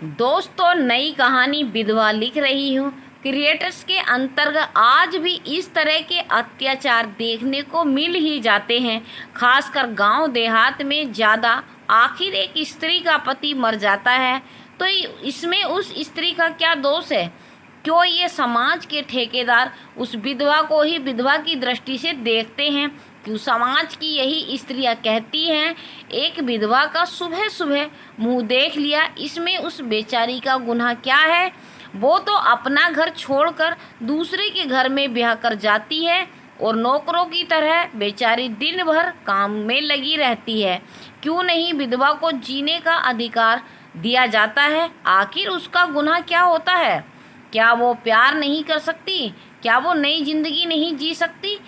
दोस्तों, नई कहानी विधवा लिख रही हूँ। क्रिएटर्स के अंतर्गत आज भी इस तरह के अत्याचार देखने को मिल ही जाते हैं, खासकर गांव देहात में ज़्यादा। आखिर एक स्त्री का पति मर जाता है तो इसमें उस स्त्री का क्या दोष है? क्यों ये समाज के ठेकेदार उस विधवा को ही विधवा की दृष्टि से देखते हैं? क्यों समाज की यही स्त्रियां कहती हैं, एक विधवा का सुबह सुबह मुंह देख लिया, इसमें उस बेचारी का गुनाह क्या है? वो तो अपना घर छोड़कर दूसरे के घर में ब्याह कर जाती है और नौकरों की तरह बेचारी दिन भर काम में लगी रहती है। क्यों नहीं विधवा को जीने का अधिकार दिया जाता है? आखिर उसका गुनाह क्या होता है? क्या वो प्यार नहीं कर सकती? क्या वो नई जिंदगी नहीं जी सकती?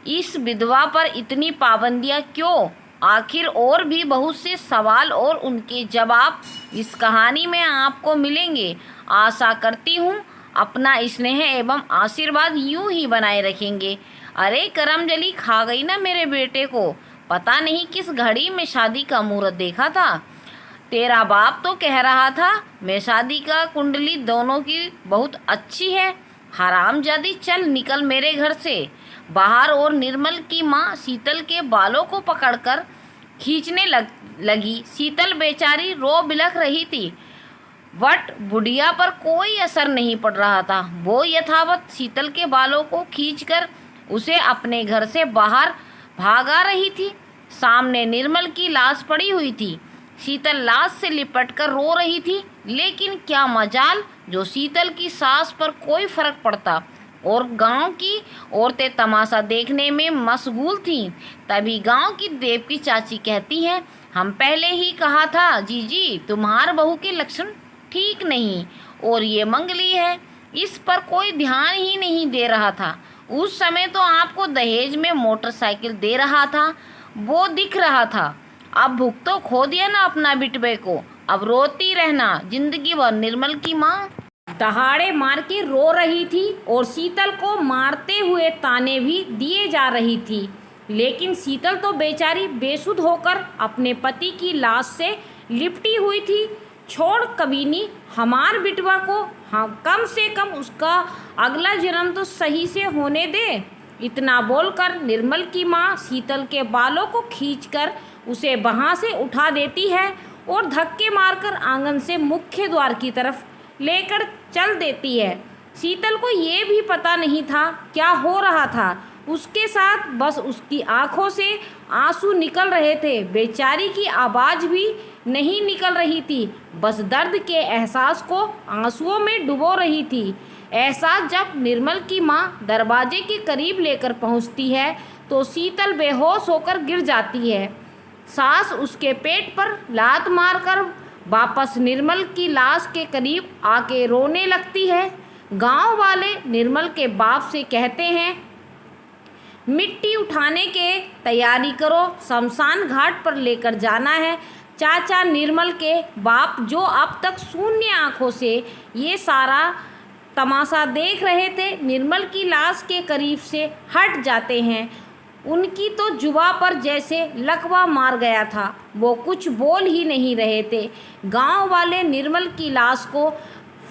इस विधवा पर इतनी पाबंदियां क्यों? आखिर और भी बहुत से सवाल और उनके जवाब इस कहानी में आपको मिलेंगे। आशा करती हूँ अपना स्नेह एवं आशीर्वाद यूं ही बनाए रखेंगे। अरे करमजली खा गई ना मेरे बेटे को, पता नहीं किस घड़ी में शादी का मुहूर्त देखा था। तेरा बाप तो कह रहा था मैं शादी का कुंडली दोनों की बहुत अच्छी है। हरामजादी, चल निकल मेरे घर से बाहर। और निर्मल की माँ शीतल के बालों को पकड़कर खींचने लगी। शीतल बेचारी रो बिलख रही थी, बट बुढ़िया पर कोई असर नहीं पड़ रहा था। वो यथावत शीतल के बालों को खींचकर उसे अपने घर से बाहर भागा रही थी। सामने निर्मल की लाश पड़ी हुई थी। शीतल लाश से लिपटकर रो रही थी, लेकिन क्या मजाल जो शीतल की सास पर कोई फर्क पड़ता और गांव की औरतें तमाशा देखने में मशगूल थीं। तभी गांव की देव की चाची कहती हैं, हम पहले ही कहा था जीजी, तुम्हार बहू के लक्षण ठीक नहीं और ये मंगली है। इस पर कोई ध्यान ही नहीं दे रहा था। उस समय तो आपको दहेज में मोटरसाइकिल दे रहा था, वो दिख रहा था। अब भूख तो खो दिया ना अपना बिटवे को, अब रोती रहना जिंदगी भर। निर्मल की माँ दहाड़े मार के रो रही थी और शीतल को मारते हुए ताने भी दिए जा रही थी, लेकिन शीतल तो बेचारी बेसुध होकर अपने पति की लाश से लिपटी हुई थी। छोड़ कमीनी, हमार बिटवा को हम कम से कम उसका अगला जन्म तो सही से होने दे। इतना बोलकर निर्मल की माँ शीतल के बालों को खींचकर उसे वहाँ से उठा देती है और धक्के मारकर आंगन से मुख्य द्वार की तरफ लेकर चल देती है। शीतल को ये भी पता नहीं था क्या हो रहा था उसके साथ, बस उसकी आंखों से आंसू निकल रहे थे। बेचारी की आवाज़ भी नहीं निकल रही थी, बस दर्द के एहसास को आंसुओं में डुबो रही थी। एहसास जब निर्मल की माँ दरवाजे के करीब लेकर पहुँचती है तो शीतल बेहोश होकर गिर जाती है। सास उसके पेट पर लात मारकर वापस निर्मल की लाश के करीब आके रोने लगती है। गांव वाले निर्मल के बाप से कहते हैं, मिट्टी उठाने के तैयारी करो, शमशान घाट पर लेकर जाना है। चाचा निर्मल के बाप, जो अब तक शून्य आंखों से ये सारा तमाशा देख रहे थे, निर्मल की लाश के करीब से हट जाते हैं। उनकी तो जुबा पर जैसे लकवा मार गया था, वो कुछ बोल ही नहीं रहे थे। गांव वाले निर्मल की लाश को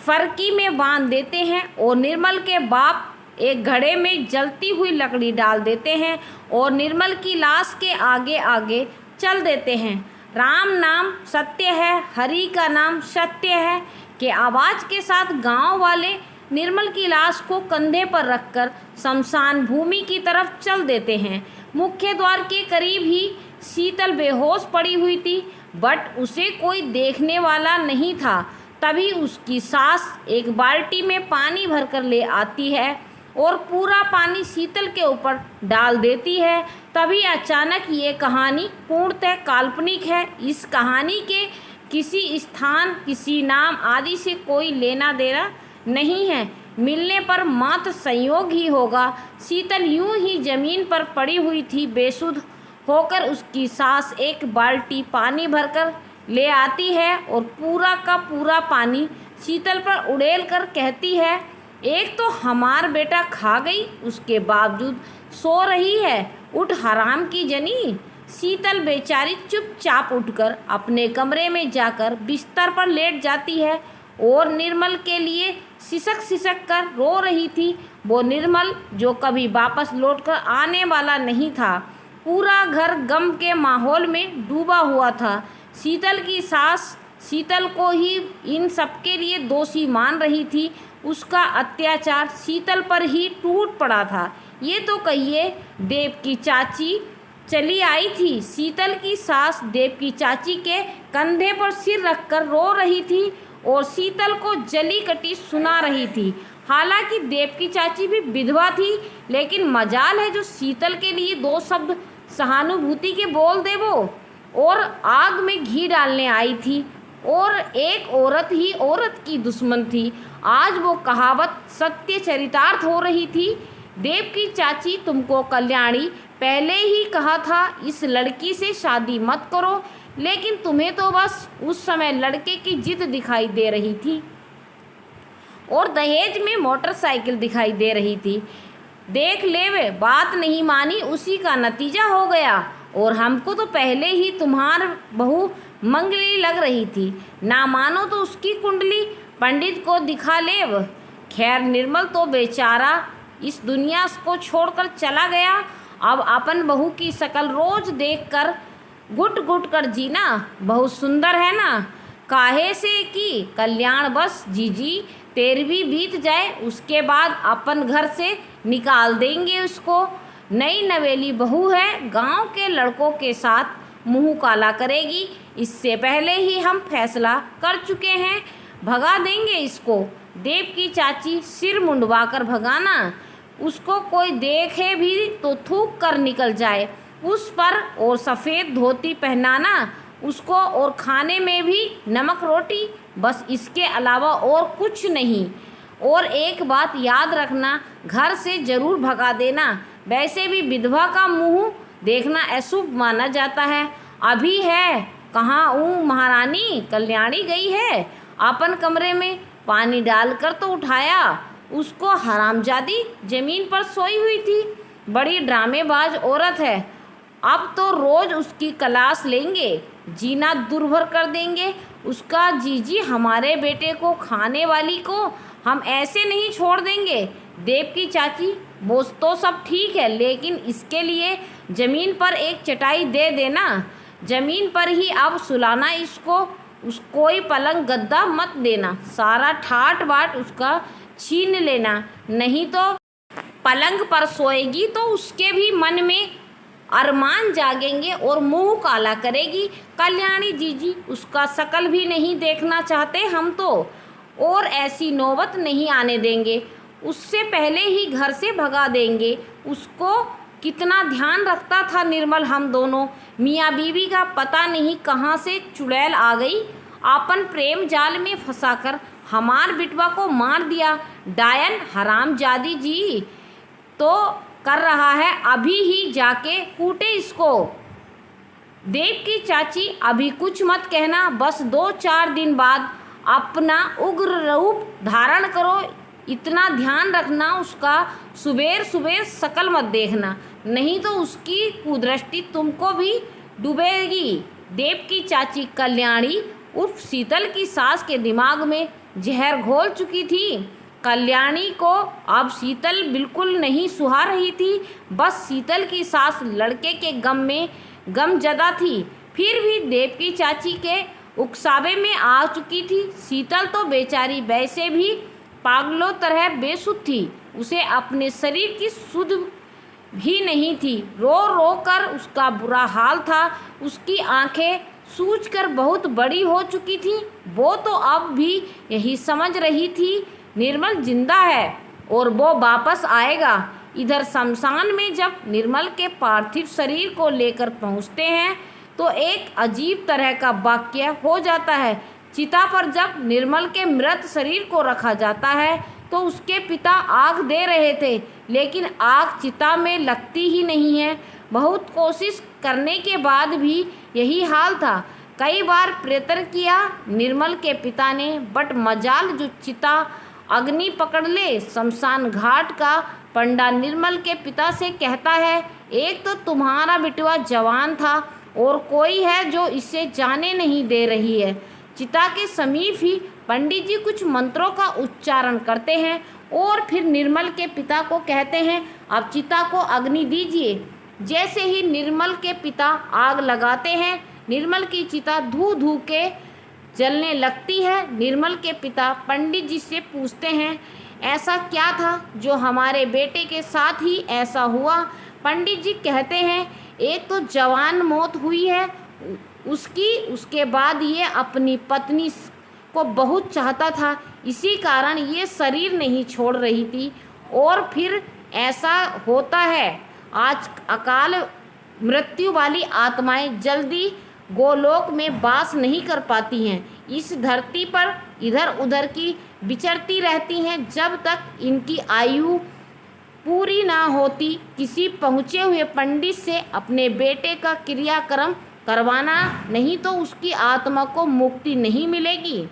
फरकी में बांध देते हैं और निर्मल के बाप एक घड़े में जलती हुई लकड़ी डाल देते हैं और निर्मल की लाश के आगे आगे चल देते हैं। राम नाम सत्य है, हरि का नाम सत्य है के आवाज़ के साथ गांव वाले निर्मल की लाश को कंधे पर रखकर शमशान भूमि की तरफ चल देते हैं। मुख्य द्वार के करीब ही शीतल बेहोश पड़ी हुई थी, बट उसे कोई देखने वाला नहीं था। तभी उसकी सास एक बाल्टी में पानी भरकर ले आती है और पूरा पानी शीतल के ऊपर डाल देती है। तभी अचानक ये कहानी पूर्णतः काल्पनिक है। इस कहानी के किसी स्थान, किसी नाम आदि से कोई लेना देना नहीं है। मिलने पर मात्र संयोग ही होगा। शीतल यूं ही जमीन पर पड़ी हुई थी बेसुध होकर। उसकी सास एक बाल्टी पानी भरकर ले आती है और पूरा का पूरा पानी शीतल पर उड़ेल कर कहती है, एक तो हमार बेटा खा गई, उसके बावजूद सो रही है। उठ हराम की जनी, शीतल बेचारी चुपचाप उठकर अपने कमरे में जाकर बिस्तर पर लेट जाती है और निर्मल के लिए सिसक सिसक कर रो रही थी। वो निर्मल जो कभी वापस लौटकर आने वाला नहीं था। पूरा घर गम के माहौल में डूबा हुआ था। शीतल की सास शीतल को ही इन सबके लिए दोषी मान रही थी। उसका अत्याचार शीतल पर ही टूट पड़ा था। ये तो कहिए देव की चाची चली आई थी। शीतल की सास देव की चाची के कंधे पर सिर रखकर रो रही थी और शीतल को जली कटी सुना रही थी। हालांकि देव की चाची भी विधवा थी, लेकिन मजाल है जो शीतल के लिए दो शब्द सहानुभूति के बोल दे वो, और आग में घी डालने आई थी। और एक औरत ही औरत की दुश्मन थी। आज वो कहावत सत्य चरितार्थ हो रही थी। देव की चाची, तुमको कल्याणी पहले ही कहा था इस लड़की से शादी मत करो, लेकिन तुम्हें तो बस उस समय लड़के की जिद दिखाई दे रही थी और दहेज में मोटरसाइकिल दिखाई दे रही थी। देख ले वे, बात नहीं मानी, उसी का नतीजा हो गया। और हमको तो पहले ही तुम्हार बहू मंगली लग रही थी। ना मानो तो उसकी कुंडली पंडित को दिखा ले। खैर निर्मल तो बेचारा इस दुनिया को छोड़कर चला गया। अब अपन बहू की शक्ल रोज देखकर घुट घुट कर जीना बहुत सुंदर है ना। काहे से कि कल्याण बस जीजी तेरहवीं बीत जाए, उसके बाद अपन घर से निकाल देंगे उसको। नई नवेली बहू है, गांव के लड़कों के साथ मुंह काला करेगी। इससे पहले ही हम फैसला कर चुके हैं, भगा देंगे इसको। देव की चाची सिर मुंडवाकर भगाना, उसको कोई देखे भी तो थूक कर निकल जाए उस पर, और सफ़ेद धोती पहनाना उसको, और खाने में भी नमक रोटी, बस इसके अलावा और कुछ नहीं। और एक बात याद रखना, घर से ज़रूर भगा देना। वैसे भी विधवा का मुंह देखना अशुभ माना जाता है। अभी है कहाँ महारानी कल्याणी गई है। अपन कमरे में पानी डालकर तो उठाया उसको, हरामजादी जमीन पर सोई हुई थी। बड़ी ड्रामेबाज औरत है। अब तो रोज़ उसकी क्लास लेंगे, जीना दुर्भर कर देंगे उसका। जीजी हमारे बेटे को, खाने वाली को हम ऐसे नहीं छोड़ देंगे। देव की चाची, वो तो सब ठीक है, लेकिन इसके लिए ज़मीन पर एक चटाई दे देना। ज़मीन पर ही अब सुलाना इसको। कोई पलंग गद्दा मत देना, सारा ठाट बाट उसका छीन लेना, नहीं तो पलंग पर सोएगी तो उसके भी मन में अरमान जागेंगे और मुंह काला करेगी। कल्याणी जीजी, उसका शकल भी नहीं देखना चाहते हम तो, और ऐसी नौबत नहीं आने देंगे। उससे पहले ही घर से भगा देंगे उसको। कितना ध्यान रखता था निर्मल हम दोनों। मियाँ बीवी का पता नहीं कहाँ से चुड़ैल आ गई, आपन प्रेम जाल में फंसाकर हमार बिटवा को मार दिया। डायन हरामजादी जी तो कर रहा है, अभी ही जाके कूटे इसको। देव की चाची, अभी कुछ मत कहना, बस 2-4 दिन बाद अपना उग्र रूप धारण करो। इतना ध्यान रखना उसका सुबेर सुबेर शकल मत देखना, नहीं तो उसकी कुदृष्टि तुमको भी डूबेगी। देव की चाची कल्याणी उर्फ शीतल की सास के दिमाग में जहर घोल चुकी थी। कल्याणी को अब शीतल बिल्कुल नहीं सुहा रही थी। बस शीतल की सास लड़के के गम में गमजदा थी। फिर भी देव की चाची के उकसावे में आ चुकी थी। शीतल तो बेचारी वैसे भी पागलों तरह बेसुध थी। उसे अपने शरीर की सुध भी नहीं थी। रो रो कर उसका बुरा हाल था। उसकी आंखें सूजकर बहुत बड़ी हो चुकी थी। वो तो अब भी यही समझ रही थी निर्मल जिंदा है और वो वापस आएगा। इधर शमशान में जब निर्मल के पार्थिव शरीर को लेकर पहुंचते हैं तो एक अजीब तरह का वाकया हो जाता है। चिता पर जब निर्मल के मृत शरीर को रखा जाता है तो उसके पिता आग दे रहे थे, लेकिन आग चिता में लगती ही नहीं है। बहुत कोशिश करने के बाद भी यही हाल था। कई बार प्रयत्न किया निर्मल के पिता ने, बट मजाल जो चिता अग्नि पकड़ ले। शमशान घाट का पंडा निर्मल के पिता से कहता है, एक तो तुम्हारा बिटवा जवान था और कोई है जो इसे जाने नहीं दे रही है। चिता के समीप ही पंडित जी कुछ मंत्रों का उच्चारण करते हैं और फिर निर्मल के पिता को कहते हैं, अब चिता को अग्नि दीजिए। जैसे ही निर्मल के पिता आग लगाते हैं, निर्मल की चिता धू धू के जलने लगती है। निर्मल के पिता पंडित जी से पूछते हैं, ऐसा क्या था जो हमारे बेटे के साथ ही ऐसा हुआ? पंडित जी कहते हैं, एक तो जवान मौत हुई है उसके बाद ये अपनी पत्नी को बहुत चाहता था, इसी कारण ये शरीर नहीं छोड़ रही थी। और फिर ऐसा होता है, आज अकाल मृत्यु वाली आत्माएं जल्दी गोलोक में वास नहीं कर पाती हैं, इस धरती पर इधर उधर की विचरती रहती हैं जब तक इनकी आयु पूरी ना होती। किसी पहुँचे हुए पंडित से अपने बेटे का क्रियाक्रम करवाना, नहीं तो उसकी आत्मा को मुक्ति नहीं मिलेगी।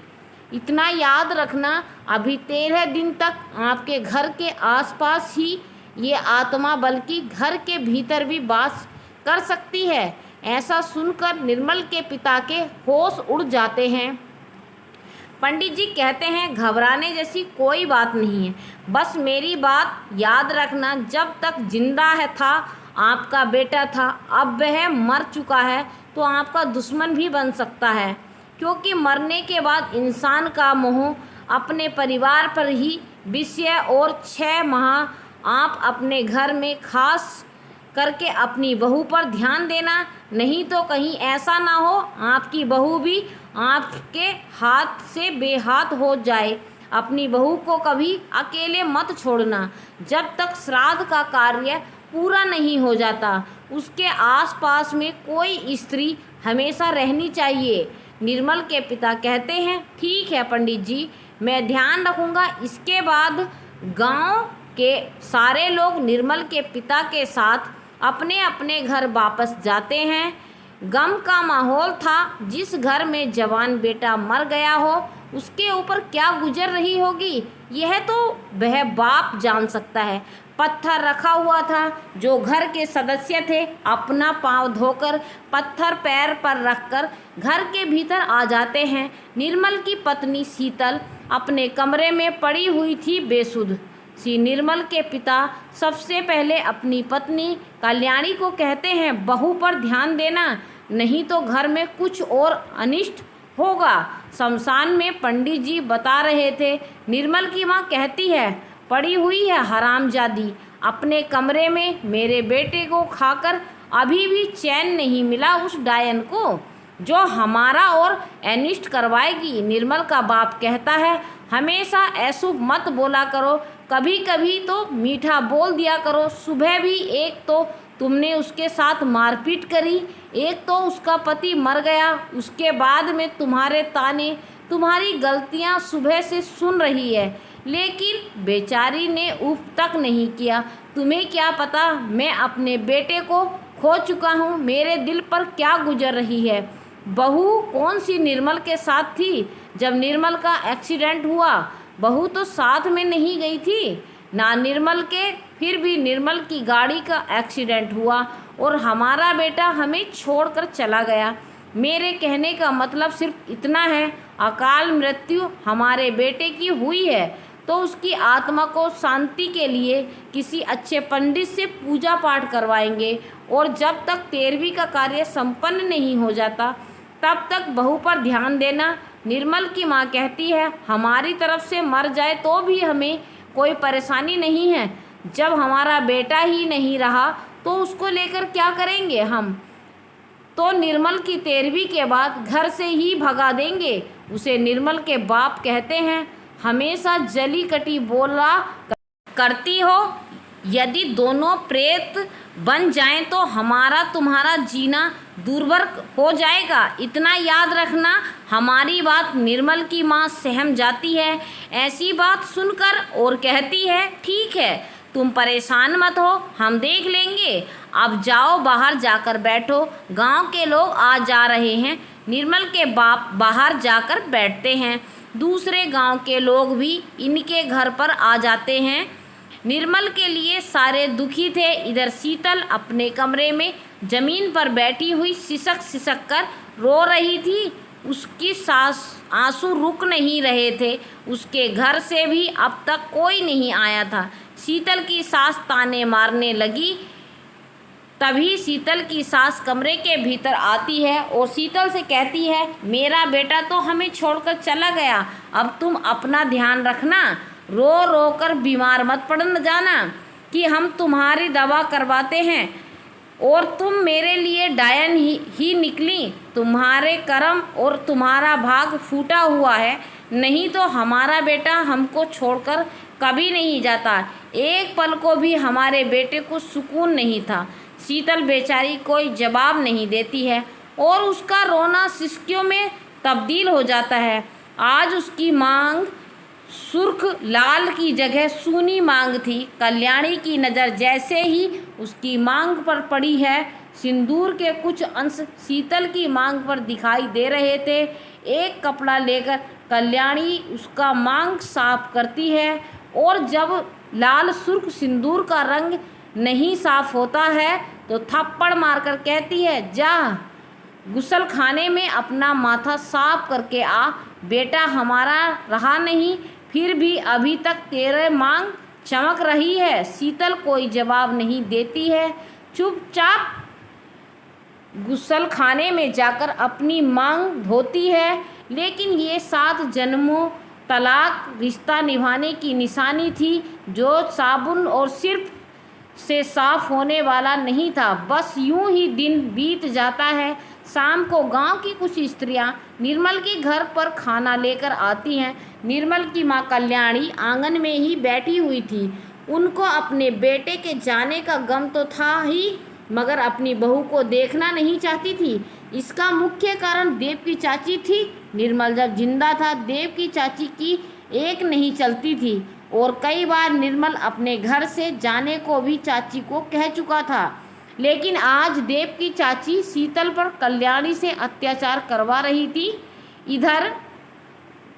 इतना याद रखना, अभी 13 दिन तक आपके घर के आसपास ही ये आत्मा बल्कि घर के भीतर भी वास कर सकती है। ऐसा सुनकर निर्मल के पिता के होश उड़ जाते हैं। पंडित जी कहते हैं, घबराने जैसी कोई बात नहीं है, बस मेरी बात याद रखना, जब तक जिंदा था आपका बेटा था, अब वह मर चुका है तो आपका दुश्मन भी बन सकता है, क्योंकि मरने के बाद इंसान का मोह अपने परिवार पर ही विषय। और 6 माह आप अपने घर में खास करके अपनी बहू पर ध्यान देना, नहीं तो कहीं ऐसा ना हो आपकी बहू भी आपके हाथ से बेहाथ हो जाए। अपनी बहू को कभी अकेले मत छोड़ना। जब तक श्राद्ध का कार्य पूरा नहीं हो जाता, उसके आसपास में कोई स्त्री हमेशा रहनी चाहिए। निर्मल के पिता कहते हैं, ठीक है पंडित जी, मैं ध्यान रखूँगा। इसके बाद गांव के सारे लोग निर्मल के पिता के साथ अपने अपने घर वापस जाते हैं। गम का माहौल था। जिस घर में जवान बेटा मर गया हो उसके ऊपर क्या गुजर रही होगी, यह तो वह बाप जान सकता है। पत्थर रखा हुआ था। जो घर के सदस्य थे अपना पांव धोकर पत्थर पैर पर रखकर घर के भीतर आ जाते हैं। निर्मल की पत्नी शीतल अपने कमरे में पड़ी हुई थी बेसुध सी। निर्मल के पिता सबसे पहले अपनी पत्नी कल्याणी को कहते हैं, बहू पर ध्यान देना, नहीं तो घर में कुछ और अनिष्ट होगा। शमशान में पंडित जी बता रहे थे। निर्मल की माँ कहती है, पड़ी हुई है हरामजादी अपने कमरे में, मेरे बेटे को खाकर अभी भी चैन नहीं मिला उस डायन को जो हमारा और अनिष्ट करवाएगी। निर्मल का बाप कहता है, हमेशा अशुभ मत बोला करो, कभी कभी तो मीठा बोल दिया करो। सुबह भी एक तो तुमने उसके साथ मारपीट करी, एक तो उसका पति मर गया, उसके बाद में तुम्हारे ताने, तुम्हारी गलतियां सुबह से सुन रही है, लेकिन बेचारी ने उफ तक नहीं किया। तुम्हें क्या पता मैं अपने बेटे को खो चुका हूँ, मेरे दिल पर क्या गुजर रही है। बहू कौन सी निर्मल के साथ थी जब निर्मल का एक्सीडेंट हुआ? बहू तो साथ में नहीं गई थी ना निर्मल के। फिर भी निर्मल की गाड़ी का एक्सीडेंट हुआ और हमारा बेटा हमें छोड़कर चला गया। मेरे कहने का मतलब सिर्फ इतना है, अकाल मृत्यु हमारे बेटे की हुई है तो उसकी आत्मा को शांति के लिए किसी अच्छे पंडित से पूजा पाठ करवाएंगे, और जब तक 13वीं का कार्य संपन्न नहीं हो जाता तब तक बहू पर ध्यान देना। निर्मल की माँ कहती है, हमारी तरफ से मर जाए तो भी हमें कोई परेशानी नहीं है, जब हमारा बेटा ही नहीं रहा तो उसको लेकर क्या करेंगे हम तो निर्मल की 13वीं के बाद घर से ही भगा देंगे उसे। निर्मल के बाप कहते हैं, हमेशा जली कटी बोला करती हो, यदि दोनों प्रेत बन जाएं तो हमारा तुम्हारा जीना दुर्भर हो जाएगा। इतना याद रखना। हमारी बात निर्मल की माँ सहम जाती है ऐसी बात सुनकर और कहती है, ठीक है तुम परेशान मत हो, हम देख लेंगे, अब जाओ बाहर जाकर बैठो, गांव के लोग आ जा रहे हैं। निर्मल के बाप बाहर जाकर बैठते हैं। दूसरे गांव के लोग भी इनके घर पर आ जाते हैं। निर्मल के लिए सारे दुखी थे। इधर शीतल अपने कमरे में जमीन पर बैठी हुई सिसक सिसक कर रो रही थी। उसकी सास आंसू रुक नहीं रहे थे। उसके घर से भी अब तक कोई नहीं आया था। शीतल की सास ताने मारने लगी। तभी शीतल की सास कमरे के भीतर आती है और शीतल से कहती है, मेरा बेटा तो हमें छोड़कर चला गया, अब तुम अपना ध्यान रखना, रो रो कर बीमार मत पड़ जाना कि हम तुम्हारी दवा करवाते हैं। और तुम मेरे लिए डायन ही निकली। तुम्हारे कर्म और तुम्हारा भाग फूटा हुआ है, नहीं तो हमारा बेटा हमको छोड़कर कभी नहीं जाता। एक पल को भी हमारे बेटे को सुकून नहीं था। शीतल बेचारी कोई जवाब नहीं देती है और उसका रोना सिसकियों में तब्दील हो जाता है। आज उसकी मांग सुर्ख लाल की जगह सूनी मांग थी। कल्याणी की नज़र जैसे ही उसकी मांग पर पड़ी है, सिंदूर के कुछ अंश शीतल की मांग पर दिखाई दे रहे थे। एक कपड़ा लेकर कल्याणी उसका मांग साफ करती है और जब लाल सुर्ख सिंदूर का रंग नहीं साफ होता है तो थप्पड़ मारकर कहती है, जा गुसल खाने में अपना माथा साफ करके आ। बेटा हमारा रहा नहीं, फिर भी अभी तक तेरे मांग चमक रही है। शीतल कोई जवाब नहीं देती है, चुपचाप गुसल खाने में जाकर अपनी मांग धोती है। लेकिन ये 7 जन्मों तलाक रिश्ता निभाने की निशानी थी, जो साबुन और सिर्फ से साफ होने वाला नहीं था। बस यूं ही दिन बीत जाता है। शाम को गांव की कुछ स्त्रियां निर्मल के घर पर खाना लेकर आती हैं। निर्मल की मां कल्याणी आंगन में ही बैठी हुई थी। उनको अपने बेटे के जाने का गम तो था ही, मगर अपनी बहू को देखना नहीं चाहती थी। इसका मुख्य कारण देव की चाची थी। निर्मल जब जिंदा था, देव की चाची की एक नहीं चलती थी और कई बार निर्मल अपने घर से जाने को भी चाची को कह चुका था। लेकिन आज देव की चाची शीतल पर कल्याणी से अत्याचार करवा रही थी। इधर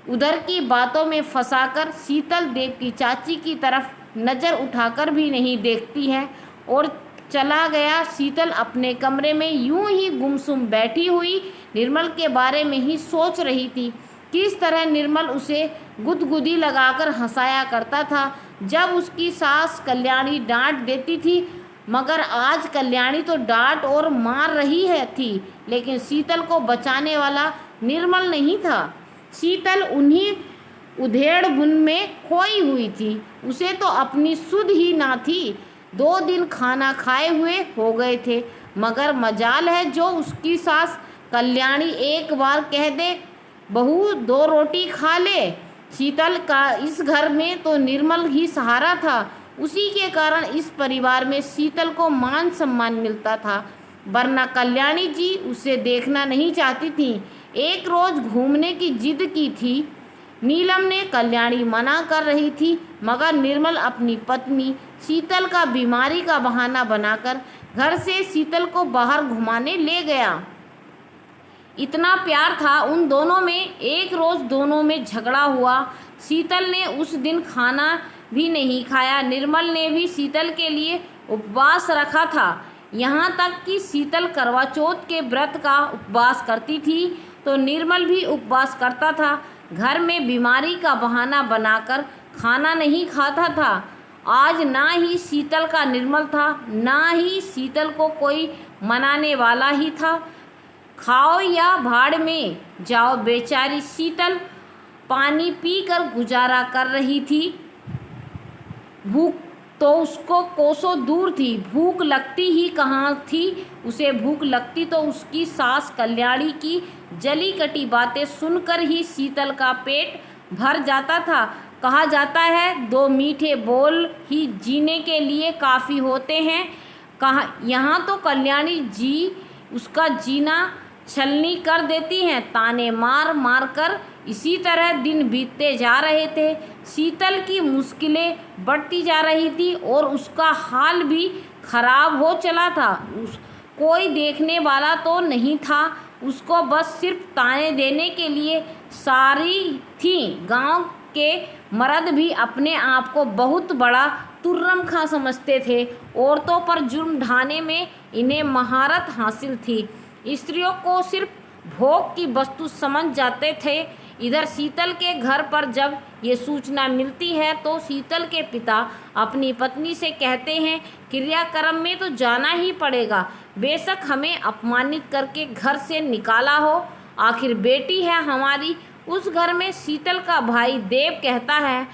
उधर की बातों में फंसाकर शीतल देव की चाची की तरफ नज़र उठाकर भी नहीं देखती है और चला गया। शीतल अपने कमरे में यूं ही गुमसुम बैठी हुई निर्मल के बारे में ही सोच रही थी। किस तरह निर्मल उसे गुदगुदी लगाकर हंसाया करता था जब उसकी सास कल्याणी डांट देती थी, मगर आज कल्याणी तो डांट और मार रही थी, लेकिन शीतल को बचाने वाला निर्मल नहीं था। शीतल उन्हीं उधेड़-बुन में खोई हुई थी। उसे तो अपनी सुध ही ना थी। 2 दिन खाना खाए हुए हो गए थे, मगर मजाल है जो उसकी सास कल्याणी एक बार कह दे, बहू 2 रोटी खा ले। शीतल का इस घर में तो निर्मल ही सहारा था। उसी के कारण इस परिवार में शीतल को मान सम्मान मिलता था, वरना कल्याणी जी उसे देखना नहीं चाहती थी। एक रोज़ घूमने की जिद की थी। नीलम ने कल्याणी मना कर रही थी, मगर निर्मल अपनी पत्नी शीतल का बीमारी का बहाना बनाकर घर से शीतल को बाहर घुमाने ले गया। इतना प्यार था उन दोनों में। एक रोज़ दोनों में झगड़ा हुआ। शीतल ने उस दिन खाना भी नहीं खाया। निर्मल ने भी शीतल के लिए उपवास रखा था। यहाँ तक कि शीतल करवा चौथ के व्रत का उपवास करती थी तो निर्मल भी उपवास करता था। घर में बीमारी का बहाना बनाकर खाना नहीं खाता था। आज ना ही शीतल का निर्मल था, ना ही शीतल को कोई मनाने वाला ही था। खाओ या भाड़ में जाओ, बेचारी शीतल पानी पीकर गुजारा कर रही थी। भूख तो उसको कोसों दूर थी, भूख लगती ही कहाँ थी। उसे भूख लगती तो उसकी सास कल्याणी की जली कटी बातें सुनकर ही शीतल का पेट भर जाता था। कहा जाता है 2 मीठे बोल ही जीने के लिए काफ़ी होते हैं। यहाँ तो कल्याणी जी उसका जीना छलनी कर देती हैं, ताने मार मार कर। इसी तरह दिन बीतते जा रहे थे। शीतल की मुश्किलें बढ़ती जा रही थी और उसका हाल भी खराब हो चला था। कोई देखने वाला तो नहीं था। उसको बस सिर्फ ताने देने के लिए सारी थी। गांव के मर्द भी अपने आप को बहुत बड़ा तुर्रम खां समझते थे। औरतों पर जुर्म ढाने में इन्हें महारत हासिल थी। स्त्रियों को सिर्फ भोग की वस्तु समझ जाते थे। इधर शीतल के घर पर जब ये सूचना मिलती है तो शीतल के पिता अपनी पत्नी से कहते हैं, क्रियाक्रम में तो जाना ही पड़ेगा, बेशक हमें अपमानित करके घर से निकाला हो, आखिर बेटी है हमारी। उस घर में शीतल का भाई देव कहता है,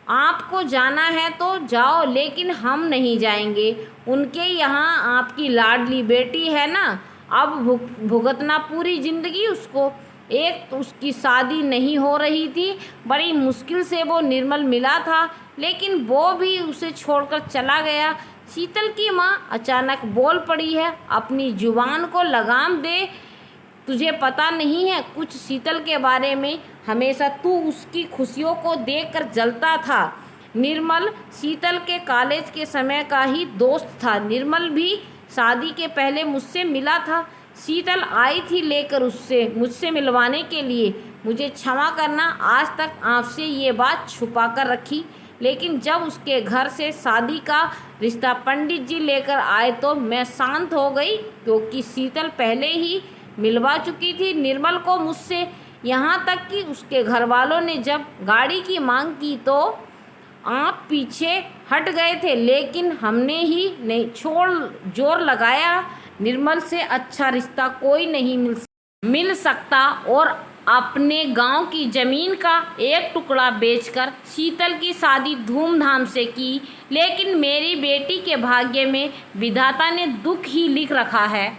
आपको जाना है तो जाओ, लेकिन हम नहीं जाएंगे। उनके यहाँ आपकी लाडली बेटी है ना, अब भुगतना पूरी जिंदगी उसको। एक तो उसकी शादी नहीं हो रही थी, बड़ी मुश्किल से वो निर्मल मिला था, लेकिन वो भी उसे छोड़कर चला गया। शीतल की माँ अचानक बोल पड़ी है, अपनी जुबान को लगाम दे, तुझे पता नहीं है कुछ शीतल के बारे में, हमेशा तू उसकी खुशियों को देखकर जलता था। निर्मल शीतल के कॉलेज के समय का ही दोस्त था। निर्मल भी शादी के पहले मुझसे मिला था। शीतल आई थी लेकर मुझसे मिलवाने के लिए। मुझे क्षमा करना, आज तक आपसे ये बात छुपा कर रखी, लेकिन जब उसके घर से शादी का रिश्ता पंडित जी लेकर आए तो मैं शांत हो गई, क्योंकि शीतल पहले ही मिलवा चुकी थी निर्मल को मुझसे। यहाँ तक कि उसके घर वालों ने जब गाड़ी की मांग की तो आप पीछे हट गए थे, लेकिन हमने ही नहीं जोर लगाया। निर्मल से अच्छा रिश्ता कोई नहीं मिल सकता। और अपने गांव की ज़मीन का एक टुकड़ा बेचकर शीतल की शादी धूमधाम से की, लेकिन मेरी बेटी के भाग्य में विधाता ने दुख ही लिख रखा है।